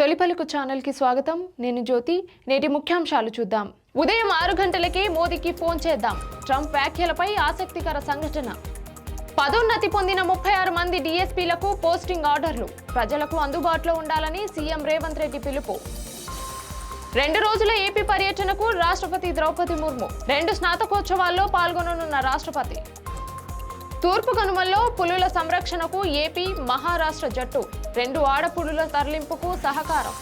తొలిపలుకు channel కి స్వాగతం. నేను జ్యోతి. నేటి ముఖ్యాంశాలు చూద్దాం. ఉదయం 6 గంటలకే మోదీకి ఫోన్ చేద్దాం. ట్రంప్ వ్యాఖ్యలపై ఆసక్తికర సంఘటన. పదోన్నతి పొందిన 36 మంది డీఎస్పీలకు పోస్టింగ్ ఆర్డర్లు. ప్రజలకు అందుబాటులో ఉండాలని సీఎం రేవంత్ రెడ్డి పిలుపు. 2 రోజుల ఏపీ పర్యటనకు రాష్ట్రపతి ద్రౌపది ముర్ము. 2 స్నాతకోత్సవాల్లో పాల్గొననున్న రాష్ట్రపతి. తూర్పు కనుమల్లో పులుల సంరక్షణకు ఏపీ మహారాష్ట్ర జట్టు. 2 ఆడపులుల తరలింపుకు సహకారం.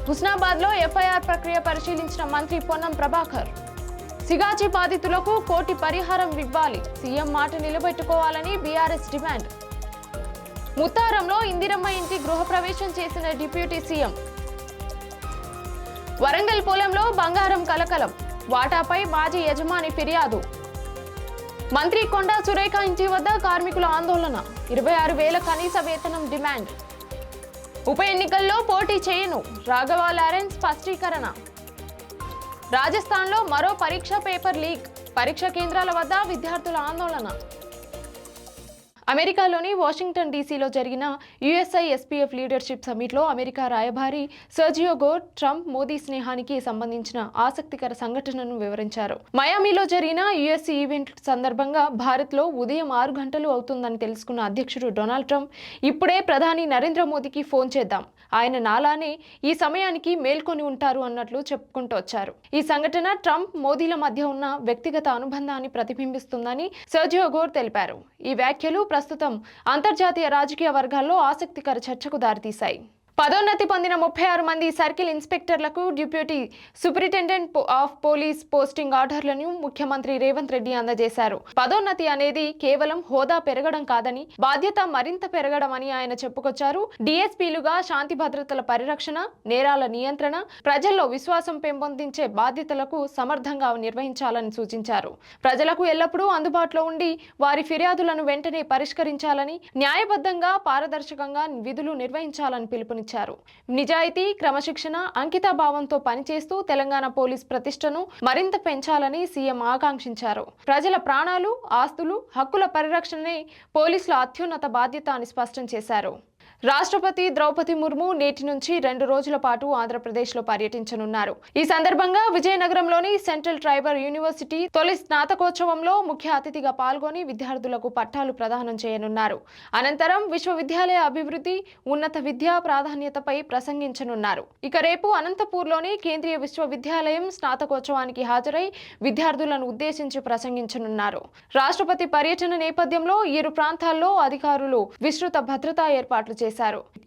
హుస్నాబాద్లో ఎఫ్ఐఆర్ ప్రక్రియ పరిశీలించిన మంత్రి పొన్నం ప్రభాకర్. సిగాచి బాధితులకు 1 కోటి పరిహారం ఇవ్వాలి. సీఎం మాట నిలబెట్టుకోవాలని బీఆర్ఎస్ డిమాండ్. ముత్తారంలో ఇందిరమ్మ ఇంటి గృహప్రవేశం చేసిన డిప్యూటీ సీఎం. వరంగల్ పొలంలో బంగారం కలకలం. వాటాపై మాజీ యజమాని ఫిర్యాదు. మంత్రి కొండా సురేఖ ఇంటి వద్ద కార్మికుల ఆందోళన. 26,000 కనీస వేతనం డిమాండ్. ఉప ఎన్నికల్లో పోటీ చేయను రాఘవ లారెన్స్ స్పష్టీకరణ. రాజస్థాన్లో మరో పరీక్ష పేపర్ లీక్. పరీక్ష కేంద్రాల వద్ద విద్యార్థుల ఆందోళన. అమెరికాలోని వాషింగ్టన్ డీసీలో జరిగిన యుఎస్ఐ ఎస్పీఎఫ్ లీడర్షిప్ సమ్మిట్లో అమెరికా రాయబారి సర్జియో గోర్ ట్రంప్ మోదీ స్నేహానికి సంబంధించిన ఆసక్తికర సంఘటనను వివరించారు. మయామిలో జరిగిన యుఎస్సీ ఈవెంట్ సందర్భంగా భారత్లో ఉదయం 6 గంటలు అవుతుందని తెలుసుకున్న అధ్యక్షుడు డొనాల్డ్ ట్రంప్ ఇప్పుడే ప్రధాని నరేంద్ర మోదీకి ఫోన్ చేద్దాం, ఆయన నాలానే ఈ సమయానికి మేల్కొని ఉంటారు అన్నట్లు చెప్పుకుంటూ వచ్చారు. ఈ సంఘటన ట్రంప్ మోదీల మధ్య ఉన్న వ్యక్తిగత అనుబంధాన్ని ప్రతిబింబిస్తుందని సర్జియో గోర్ తెలిపారు. ఈ వ్యాఖ్యలు ప్రస్తుతం అంతర్జాతీయ రాజకీయ వర్గాల్లో ఆసక్తికర చర్చకు దారితీశాయి. పదోన్నతి పొందిన 36 మంది సర్కిల్ ఇన్స్పెక్టర్లకు deputy superintendent of police posting ఆర్డర్లను ముఖ్యమంత్రి రేవంత్ రెడ్డి అందజేశారు. పదోన్నతి అనేది కేవలం హోదా పెరగడం కాదని, బాధ్యత మరింత పెరగడం అని ఆయన చెప్పుకొచ్చారు. డీఎస్పీలుగా శాంతి భద్రతల పరిరక్షణ, నేరాల నియంత్రణ, ప్రజల్లో విశ్వాసం పెంపొందించే బాధ్యతలకు సమర్థంగా నిర్వహించాలని సూచించారు. ప్రజలకు ఎల్లప్పుడూ అందుబాటులో ఉండి వారి ఫిర్యాదులను వెంటనే పరిష్కరించాలని, న్యాయబద్ధంగా పారదర్శకంగా విధులు నిర్వహించాలని పిలుపునిచ్చారు. నిజాయితీ, క్రమశిక్షణ, అంకితభావంతో పనిచేస్తూ తెలంగాణ పోలీస్ ప్రతిష్టను మరింత పెంచాలని సీఎం ఆకాంక్షించారు. ప్రజల ప్రాణాలు, ఆస్తులు, హక్కుల పరిరక్షణే పోలీసుల అత్యున్నత బాధ్యత అని స్పష్టం చేశారు. రాష్ట్రపతి ద్రౌపది ముర్ము నేటి నుంచి 2 రోజుల పాటు ఆంధ్రప్రదేశ్లో పర్యటించనున్నారు. ఈ సందర్భంగా విజయనగరంలోని సెంట్రల్ ట్రైబల్ యూనివర్సిటీ తొలి స్నాతకోత్సవంలో ముఖ్య అతిథిగా పాల్గొని విద్యార్థులకు పట్టాలు ప్రదానం చేయనున్నారు. అనంతరం విశ్వవిద్యాలయ అభివృద్ధి, ఉన్నత విద్యా ప్రాధాన్యతపై ప్రసంగించనున్నారు. ఇక రేపు అనంతపూర్లోని కేంద్రీయ విశ్వవిద్యాలయం స్నాతకోత్సవానికి హాజరై విద్యార్థులను ఉద్దేశించి ప్రసంగించనున్నారు. రాష్ట్రపతి పర్యటన నేపథ్యంలో 7 ప్రాంతాల్లో అధికారులు విస్తృత భద్రతా ఏర్పాట్లు చేశారు.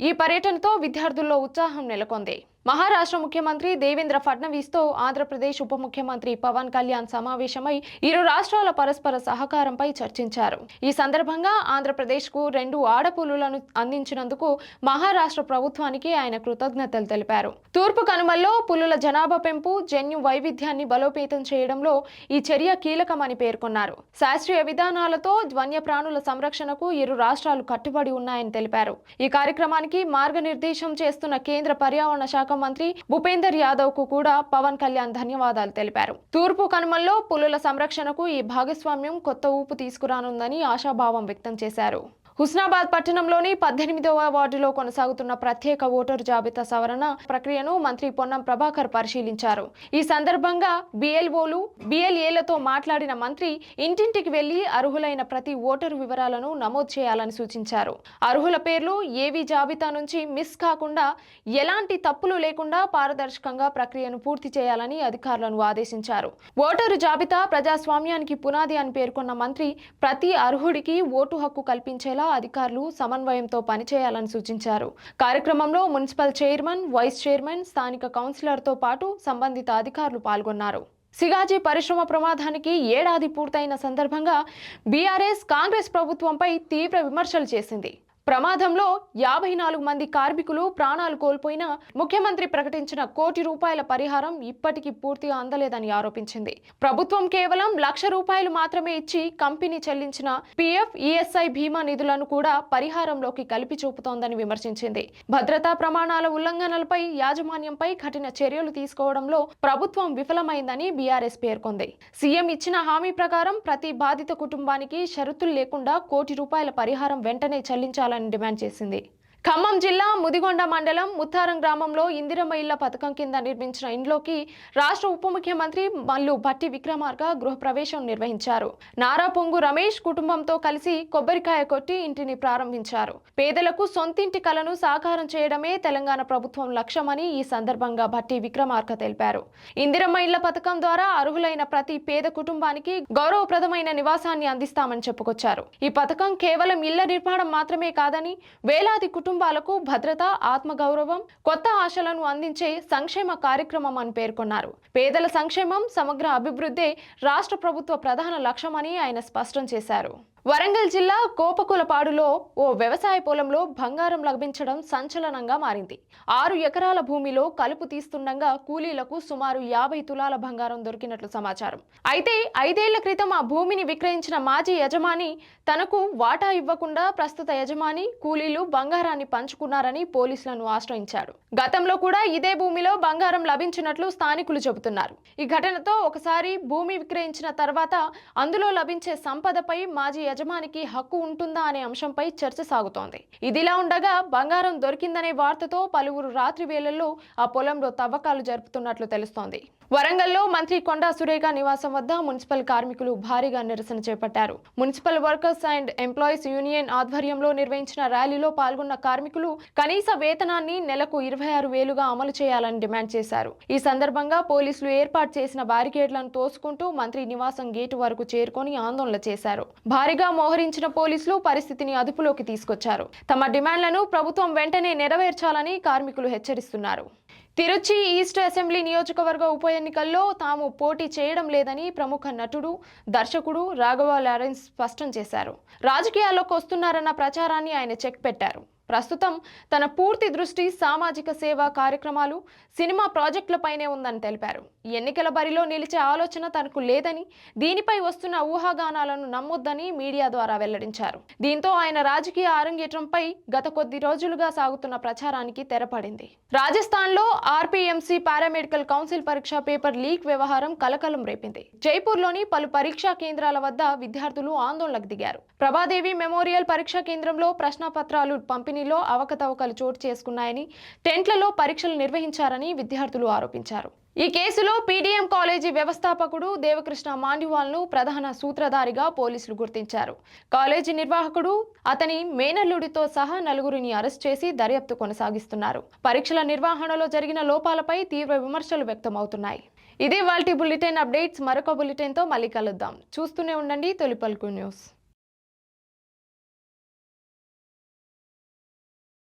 ఈ పర్యటనతో విద్యార్థుల్లో ఉత్సాహం నెలకొంది. మహారాష్ట్ర ముఖ్యమంత్రి దేవేంద్ర ఫడ్నవీస్ తో ఆంధ్రప్రదేశ్ ఉప ముఖ్యమంత్రి పవన్ కళ్యాణ్ సమావేశమై 2 రాష్ట్రాల పరస్పర సహకారంపై చర్చించారు. ఈ సందర్భంగా ఆంధ్రప్రదేశ్ కు 2 ఆడపులులను అందించినందుకు మహారాష్ట్ర ప్రభుత్వానికి ఆయన కృతజ్ఞతలు తెలిపారు. తూర్పు కనుమల్లో పులుల జనాభా పెంపు, జన్యు వైవిధ్యాన్ని బలోపేతం చేయడంలో ఈ చర్య కీలకమని పేర్కొన్నారు. శాస్త్రీయ విధానాలతో వన్యప్రాణుల సంరక్షణకు 2 రాష్ట్రాలు కట్టుబడి ఉన్నాయని తెలిపారు. ఈ కార్యక్రమానికి మార్గనిర్దేశం చేస్తున్న కేంద్ర పర్యావరణ శాఖ మంత్రి భూపేందర్ యాదవ్ కు కూడా పవన్ కళ్యాణ్ ధన్యవాదాలు తెలిపారు. తూర్పు కనుమల్లో పులుల సంరక్షణకు ఈ భాగస్వామ్యం కొత్త ఊపు తీసుకురానుందని ఆశాభావం వ్యక్తం చేశారు. హుస్నాబాద్ పట్టణంలోని 18వ వార్డులో కొనసాగుతున్న ప్రత్యేక ఓటరు జాబితా సవరణ ప్రక్రియను మంత్రి పొన్నం ప్రభాకర్ పరిశీలించారు. ఈ సందర్భంగా బిఎల్ఓలు, బిఎల్ఏలతో మాట్లాడిన మంత్రి ఇంటింటికి వెళ్లి అర్హులైన ప్రతి ఓటరు వివరాలను నమోదు చేయాలని సూచించారు. అర్హుల పేర్లు ఏవి జాబితా నుంచి మిస్ కాకుండా, ఎలాంటి తప్పులు లేకుండా పారదర్శకంగా ప్రక్రియను పూర్తి చేయాలని అధికారులను ఆదేశించారు. ఓటరు జాబితా ప్రజాస్వామ్యానికి పునాది అని పేర్కొన్న మంత్రి ప్రతి అర్హుడికి ఓటు హక్కు కల్పించేలా అధికారులు సమన్వయంతో పనిచేయాలని సూచించారు. కార్యక్రమంలో మున్సిపల్ చైర్మన్, వైస్ చైర్మన్, స్థానిక కౌన్సిలర్తో పాటు సంబంధిత అధికారులు పాల్గొన్నారు. సిగాజీ పరిశ్రమ ప్రమాదానికి ఏడాది పూర్తయిన సందర్భంగా బీఆర్ఎస్, కాంగ్రెస్ ప్రభుత్వంపై తీవ్ర విమర్శలు చేసింది. ప్రమాదంలో 54 మంది కార్మికులు ప్రాణాలు కోల్పోయినా ముఖ్యమంత్రి ప్రకటించిన 1 కోటి రూపాయల పరిహారం ఇప్పటికీ పూర్తిగా అందలేదని ఆరోపించింది. ప్రభుత్వం కేవలం ₹1,00,000 మాత్రమే ఇచ్చి కంపెనీ చెల్లించిన పీఎఫ్, ఈఎస్ఐ బీమా నిధులను కూడా పరిహారంలోకి కలిపి చూపుతోందని విమర్శించింది. భద్రతా ప్రమాణాల ఉల్లంఘనలపై యాజమాన్యంపై కఠిన చర్యలు తీసుకోవడంలో ప్రభుత్వం విఫలమైందని బీఆర్ఎస్ పేర్కొంది. సీఎం ఇచ్చిన హామీ ప్రకారం ప్రతి బాధిత కుటుంబానికి షరతులు లేకుండా ₹1 కోటి పరిహారం వెంటనే చెల్లించాలని డిమాండ్ చేసింది. ఖమ్మం జిల్లా ముదిగొండ మండలం ముత్తారం గ్రామంలో ఇందిరమ్మ ఇళ్ల పథకం కింద నిర్మించిన ఇంట్లోకి రాష్ట్ర ఉప ముఖ్యమంత్రి మల్లు భట్టి విక్రమార్క గృహప్రవేశం నిర్వహించారు. నారా పొంగు రమేష్ కుటుంబంతో కలిసి కొబ్బరికాయ కొట్టి ఇంటిని ప్రారంభించారు. పేదలకు సొంతింటి కలను సాకారం చేయడమే తెలంగాణ ప్రభుత్వం లక్ష్యమని ఈ సందర్భంగా భట్టి విక్రమార్క తెలిపారు. ఇందిరమ్మ ఇళ్ల పథకం ద్వారా అర్హులైన ప్రతి పేద కుటుంబానికి గౌరవప్రదమైన నివాసాన్ని అందిస్తామని చెప్పుకొచ్చారు. ఈ పథకం కేవలం ఇళ్ల నిర్మాణం మాత్రమే కాదని వేలాది కుటుంబాలకు భద్రత, ఆత్మగౌరవం, కొత్త ఆశలను అందించే సంక్షేమ కార్యక్రమం అని పేర్కొన్నారు. పేదల సంక్షేమం, సమగ్ర అభివృద్ధి రాష్ట్ర ప్రభుత్వ ప్రధాన లక్ష్యమని ఆయన స్పష్టం చేశారు. వరంగల్ జిల్లా కోపకులపాడులో ఓ వ్యవసాయ పొలంలో బంగారం లభించడం సంచలనంగా మారింది. 6 ఎకరాల భూమిలో కలుపు తీస్తుండగా కూలీలకు సుమారు 50 తులాల బంగారం దొరికినట్లు సమాచారం. అయితే 5 ఏళ్ల క్రితం ఆ భూమిని విక్రయించిన మాజీ యజమాని తనకు వాటా ఇవ్వకుండా ప్రస్తుత యజమాని, కూలీలు బంగారాన్ని పంచుకున్నారని పోలీసులను ఆశ్రయించాడు. గతంలో కూడా ఇదే భూమిలో బంగారం లభించినట్లు స్థానికులు చెబుతున్నారు. ఈ ఘటనతో ఒకసారి భూమి విక్రయించిన తర్వాత అందులో లభించే సంపదపై మాజీ యజమానికి హక్కు ఉంటుందా అనే అంశంపై చర్చ సాగుతోంది. ఇదిలా ఉండగా బంగారం దొరికిందనే వార్తతో పలువురు రాత్రి వేళల్లో ఆ పొలంలో తవ్వకాలు జరుపుతున్నట్లు తెలుస్తోంది. వరంగల్లో మంత్రి కొండా సురేఖ నివాసం వద్ద మున్సిపల్ కార్మికులు భారీగా నిరసన చేపట్టారు. Municipal workers and employees union ఆధ్వర్యంలో నిర్వహించిన ర్యాలీలో పాల్గొన్న కార్మికులు కనీస వేతనాన్ని నెలకు 26,000గా అమలు చేయాలని డిమాండ్ చేశారు. ఈ సందర్భంగా పోలీసులు ఏర్పాటు చేసిన బారికేడ్లను తోసుకుంటూ మంత్రి నివాసం గేటు వరకు చేరుకొని ఆందోళన చేశారు. భారీగా మోహరించిన పోలీసులు పరిస్థితిని అదుపులోకి తీసుకొచ్చారు. తమ డిమాండ్లను ప్రభుత్వం వెంటనే నెరవేర్చాలని కార్మికులు హెచ్చరిస్తున్నారు. తిరుచి ఈస్ట్ అసెంబ్లీ నియోజకవర్గ ఉప ఎన్నికల్లో తాము పోటీ చేయడం లేదని ప్రముఖ నటుడు, దర్శకుడు రాఘవ లారెన్స్ స్పష్టం చేశారు. రాజకీయాల్లోకి వస్తున్నారన్న ప్రచారాన్ని ఆయన చెక్ పెట్టారు. ప్రస్తుతం తన పూర్తి దృష్టి సామాజిక సేవా కార్యక్రమాలు, సినిమా ప్రాజెక్టులపైనే ఉందని తెలిపారు. ఎన్నికల బరిలో నిలిచే ఆలోచన తనకు లేదని, దీనిపై వస్తున్న ఊహాగానాలను నమ్మొద్దని మీడియా ద్వారా వెల్లడించారు. దీంతో ఆయన రాజకీయ అరంగేట్రంపై గత కొద్ది రోజులుగా సాగుతున్న ప్రచారానికి తెరపడింది. రాజస్థాన్లో ఆర్పీఎంసీ పారామెడికల్ కౌన్సిల్ పరీక్ష పేపర్ లీక్ వ్యవహారం కలకలం రేపింది. జైపూర్లోని పలు పరీక్షా కేంద్రాల వద్ద విద్యార్థులు ఆందోళనకు దిగారు. ప్రభాదేవి మెమోరియల్ పరీక్షా కేంద్రంలో ప్రశ్నపత్రాలు పంపిణీలో అవకతవకలు చోటు చేసుకున్నాయని, టెంట్లలో పరీక్షలు నిర్వహించారని విద్యార్థులు ఆరోపించారు. ఈ కేసులో పీడీఎం కాలేజీ వ్యవస్థాపకుడు దేవకృష్ణ మాండివాల్ను ప్రధాన సూత్రధారిగా పోలీసులు గుర్తించారు. కాలేజీ నిర్వాహకుడు, అతని మేనల్లుడితో సహా 4గురిని అరెస్ట్ చేసి దర్యాప్తు కొనసాగిస్తున్నారు. పరీక్షల నిర్వహణలో జరిగిన లోపాలపై తీవ్ర విమర్శలు వ్యక్తమవుతున్నాయి. ఇదే వాల్టి బులెటిన్ అప్డేట్స్. మరొక బులెటిన్తో మళ్ళీ కలుద్దాం. చూస్తూనే ఉండండి తొలి పలుకు న్యూస్.